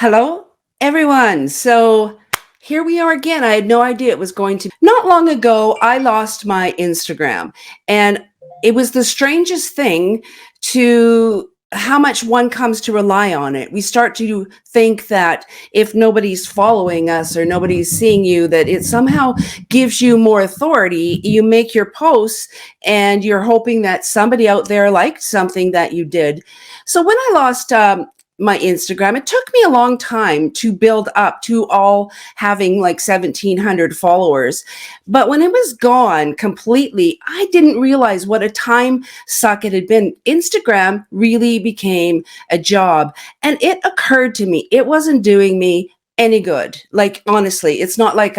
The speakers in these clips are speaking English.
Hello, everyone. So here we are again. I had no idea it was going to. Not long ago, I lost my Instagram, and it was the strangest thing to how much one comes to rely on it. We start to think that if nobody's following us or nobody's seeing you, that it somehow gives you more authority. You make your posts and you're hoping that somebody out there liked something that you did. So when I lost my Instagram, it took me a long time to build up to all having like 1,700 followers. But when it was gone completely, I didn't realize what a time suck it had been. Instagram really became a job. And it occurred to me, it wasn't doing me any good. Like, honestly, it's not like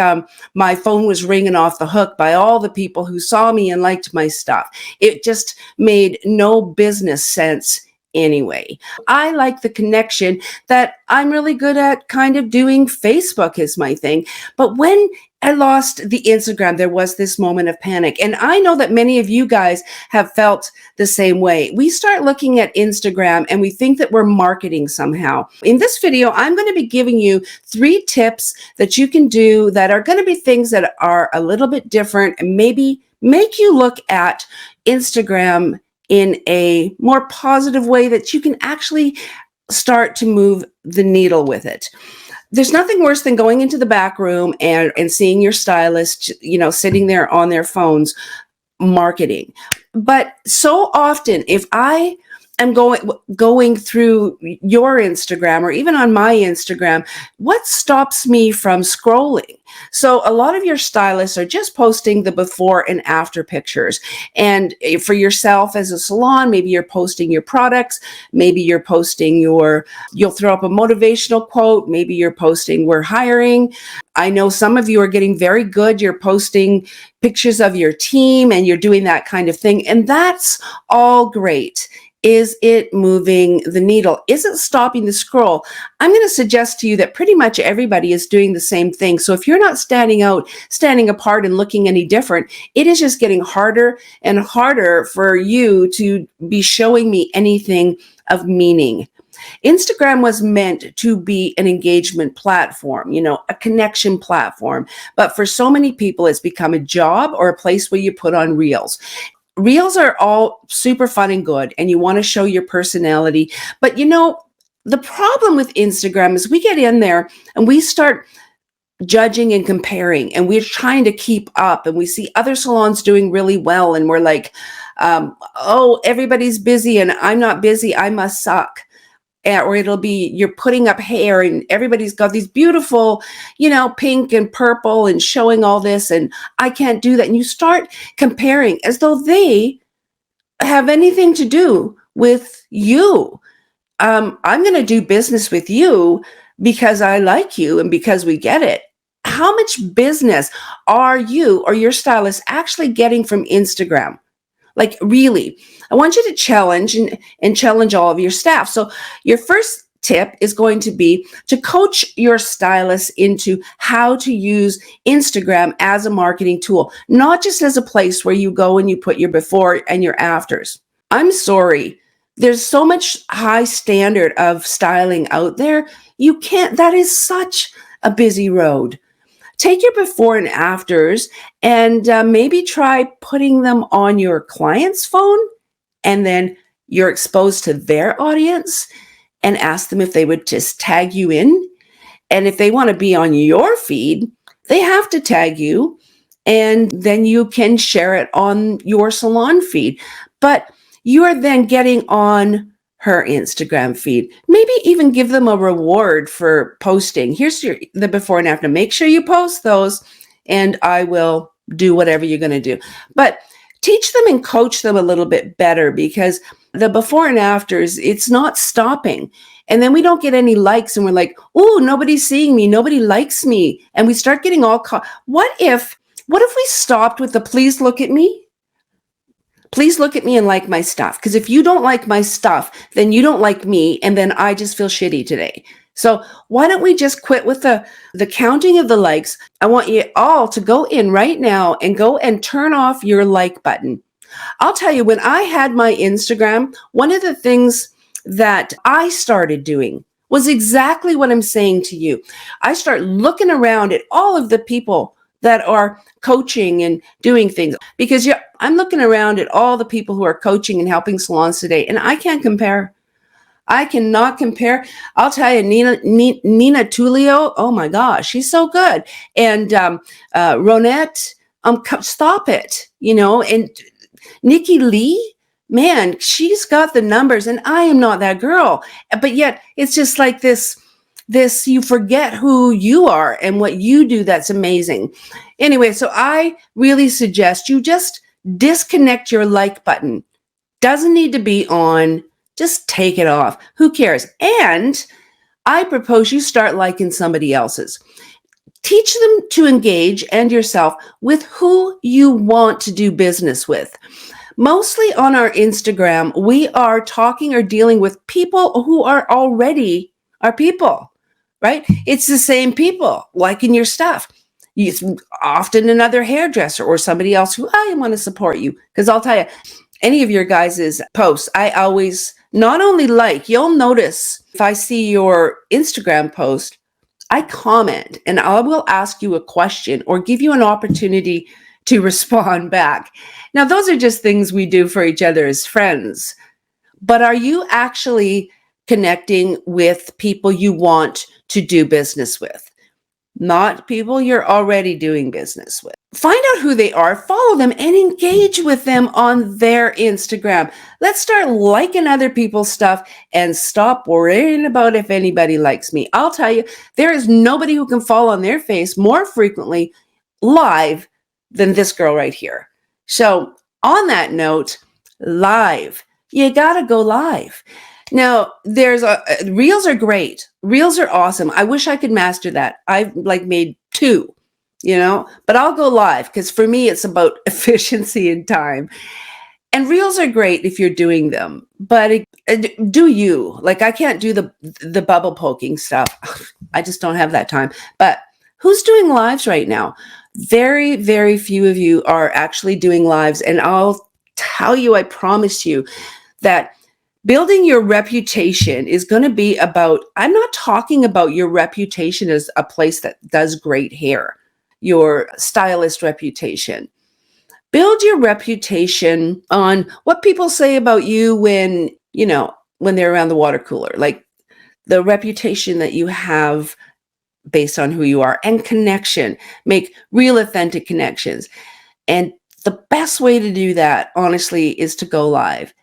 my phone was ringing off the hook by all the people who saw me and liked my stuff. It just made no business sense anyway. I like the connection that I'm really good at kind of doing. Facebook is my thing. But when I lost the Instagram, there was this moment of panic. And I know that many of you guys have felt the same way. We start looking at Instagram and we think that we're marketing somehow. In this video, I'm going to be giving you 3 tips that you can do that are going to be things that are a little bit different and maybe make you look at Instagram in a more positive way that you can actually start to move the needle with it. There's nothing worse than going into the back room and seeing your stylist, sitting there on their phones marketing. But so often, if I am going through your Instagram or even on my Instagram, what stops me from scrolling? So a lot of your stylists are just posting the before and after pictures. And for yourself as a salon, maybe you're posting your products, maybe you're posting you'll throw up a motivational quote, maybe you're posting we're hiring. I know some of you are getting very good. You're posting pictures of your team and you're doing that kind of thing. And that's all great. Is it moving the needle? Is it stopping the scroll? I'm going to suggest to you that pretty much everybody is doing the same thing. So if you're not standing apart and looking any different, it is just getting harder and harder for you to be showing me anything of meaning. Instagram was meant to be an engagement platform, a connection platform. But for so many people, it's become a job or a place where you put on reels. Reels are all super fun and good, and you want to show your personality. But the problem with Instagram is we get in there and we start judging and comparing, and we're trying to keep up, and we see other salons doing really well, and we're like, oh, everybody's busy and I'm not busy, I must suck. Or it'll be you're putting up hair and everybody's got these beautiful, pink and purple and showing all this, and I can't do that. And you start comparing as though they have anything to do with you. I'm going to do business with you because I like you and because we get it. How much business are you or your stylist actually getting from Instagram? Like, really, I want you to challenge and challenge all of your staff. So your first tip is going to be to coach your stylist into how to use Instagram as a marketing tool, not just as a place where you go and you put your before and your afters. I'm sorry. There's so much high standard of styling out there. That is such a busy road. Take your before and afters and maybe try putting them on your client's phone, and then you're exposed to their audience, and ask them if they would just tag you in. And if they want to be on your feed, they have to tag you, and then you can share it on your salon feed. But you are then getting on her Instagram feed. Maybe even give them a reward for posting. Here's the before and after. Make sure you post those, and I will do whatever you're going to do. But teach them and coach them a little bit better, because the before and afters, it's not stopping. And then we don't get any likes, and we're like, oh, nobody's seeing me. Nobody likes me. And we start getting all caught. What if we stopped with the please look at me? Please look at me and like my stuff. Because if you don't like my stuff, then you don't like me. And then I just feel shitty today. So why don't we just quit with the counting of the likes? I want you all to go in right now and go and turn off your like button. I'll tell you, when I had my Instagram, one of the things that I started doing was exactly what I'm saying to you. I start looking around at all of the people that are coaching and doing things because I'm looking around at all the people who are coaching and helping salons today, and I can't compare. I cannot compare. I'll tell you, Nina Tulio. Oh my gosh, she's so good. And Ronette, stop it. And Nikki Lee, man, she's got the numbers, and I am not that girl. But yet, it's just like this. You forget who you are and what you do. That's amazing. Anyway, so I really suggest you just disconnect your like button. Doesn't need to be on. Just take it off. Who cares? And I propose you start liking somebody else's. Teach them to engage and yourself with who you want to do business with. Mostly on our Instagram, we are talking or dealing with people who are already our people, right? It's the same people liking your stuff. It's often another hairdresser or somebody else who I want to support you. Because I'll tell you, any of your guys' posts, I always not only you'll notice if I see your Instagram post, I comment and I will ask you a question or give you an opportunity to respond back. Now, those are just things we do for each other as friends. But are you actually connecting with people you want to do business with? Not people you're already doing business with. Find out who they are, follow them, and engage with them on their Instagram. Let's start liking other people's stuff and stop worrying about if anybody likes me. I'll tell you, there is nobody who can fall on their face more frequently live than this girl right here. So on that note, live. You got to go live. Now, reels are great. Reels are awesome. I wish I could master that. I've made 2, but I'll go live because for me, it's about efficiency and time. And reels are great if you're doing them, but do you. I can't do the bubble poking stuff. I just don't have that time. But who's doing lives right now? Very, very few of you are actually doing lives. And I'll tell you, I promise you that building your reputation is going to be about, I'm not talking about your reputation as a place that does great hair, your stylist reputation. Build your reputation on what people say about you when they're around the water cooler, like the reputation that you have based on who you are, and connection. Make real authentic connections. And the best way to do that, honestly, is to go live.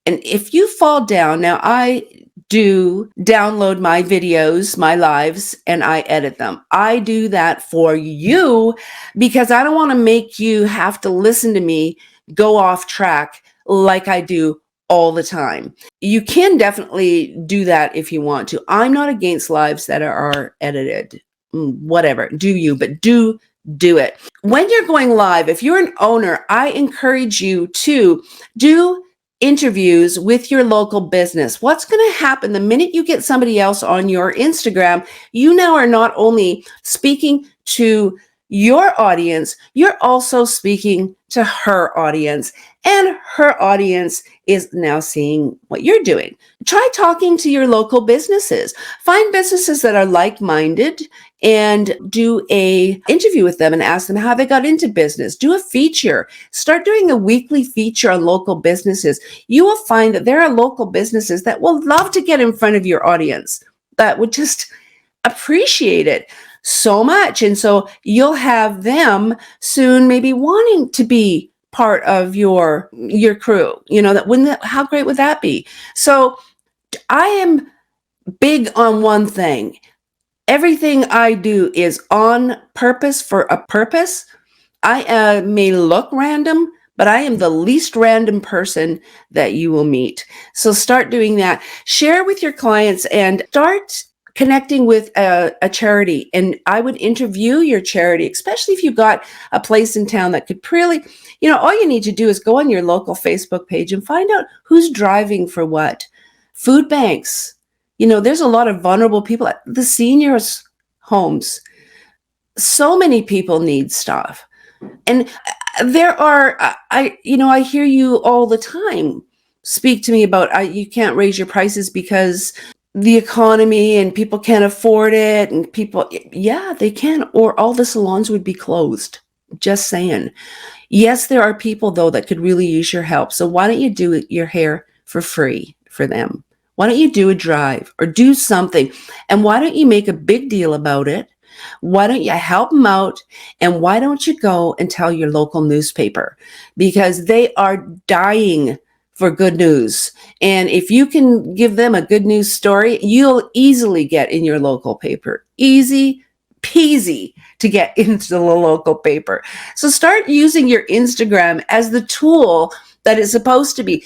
And if you fall down, now I do download my videos, my lives, and I edit them. I do that for you because I don't want to make you have to listen to me go off track like I do all the time. You can definitely do that if you want to. I'm not against lives that are edited. Whatever, do you, but do it. When you're going live, if you're an owner, I encourage you to do interviews with your local business. What's going to happen the minute you get somebody else on your Instagram? You now are not only speaking to your audience, you're also speaking to her audience, and her audience is now seeing what you're doing. Try talking to your local businesses. Find businesses that are like-minded and do a interview with them and ask them how they got into business. Do a feature. Start doing a weekly feature on local businesses. You will find that there are local businesses that will love to get in front of your audience, that would just appreciate it so much. And so you'll have them soon maybe wanting to be part of your crew. How great would that be? So I am big on one thing. Everything I do is on purpose for a purpose. I may look random, but I am the least random person that you will meet. So start doing that. Share with your clients and start connecting with a charity. And I would interview your charity, especially if you've got a place in town that could really, all you need to do is go on your local Facebook page and find out who's driving for what. Food banks. There's a lot of vulnerable people at the seniors' homes. So many people need stuff. And there are, I hear you all the time speak to me about you can't raise your prices because the economy and people can't afford it, and people, yeah, they can, or all the salons would be closed. Just saying. Yes, there are people though that could really use your help. So why don't you do your hair for free for them? Why don't you do a drive or do something? And why don't you make a big deal about it? Why don't you help them out? And why don't you go and tell your local newspaper? Because they are dying for good news. And if you can give them a good news story, you'll easily get in your local paper. Easy peasy to get into the local paper. So start using your Instagram as the tool that it's supposed to be.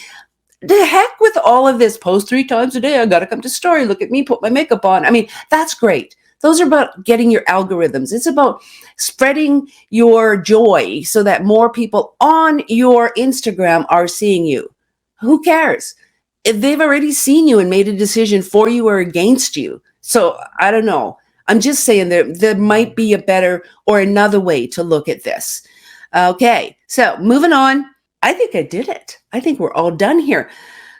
The heck with all of this, post 3 times a day, I got to come to story, look at me, put my makeup on. I mean, that's great. Those are about getting your algorithms. It's about spreading your joy so that more people on your Instagram are seeing you. Who cares? If they've already seen you and made a decision for you or against you. So I don't know. I'm just saying there might be a better or another way to look at this. Okay, so moving on. I think I did it. I think we're all done here.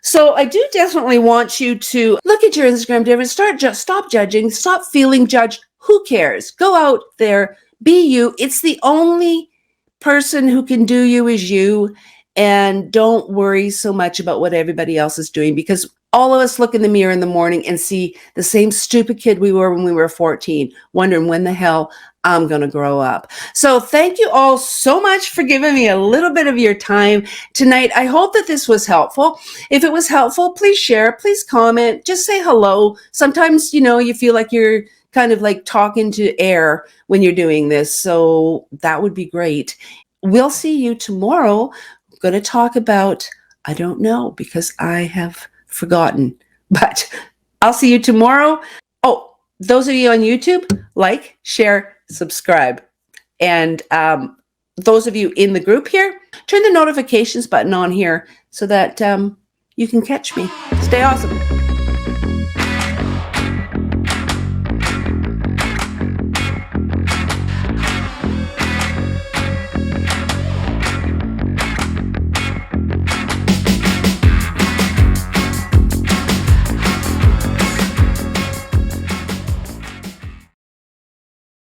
So I do definitely want you to look at your Instagram, David. Stop judging. Stop feeling judged. Who cares? Go out there. Be you. It's the only person who can do you is you. And don't worry so much about what everybody else is doing, because all of us look in the mirror in the morning and see the same stupid kid we were when we were 14, wondering when the hell I'm going to grow up. So thank you all so much for giving me a little bit of your time tonight. I hope that this was helpful. If it was helpful, please share, please comment, just say hello. Sometimes, you feel like you're kind of like talking to air when you're doing this. So that would be great. We'll see you tomorrow. I'm going to talk about, I don't know, because I have forgotten, but I'll see you tomorrow. Oh, those of you on YouTube, like, share, subscribe. And those of you in the group here, turn the notifications button on here so that you can catch me. Stay awesome.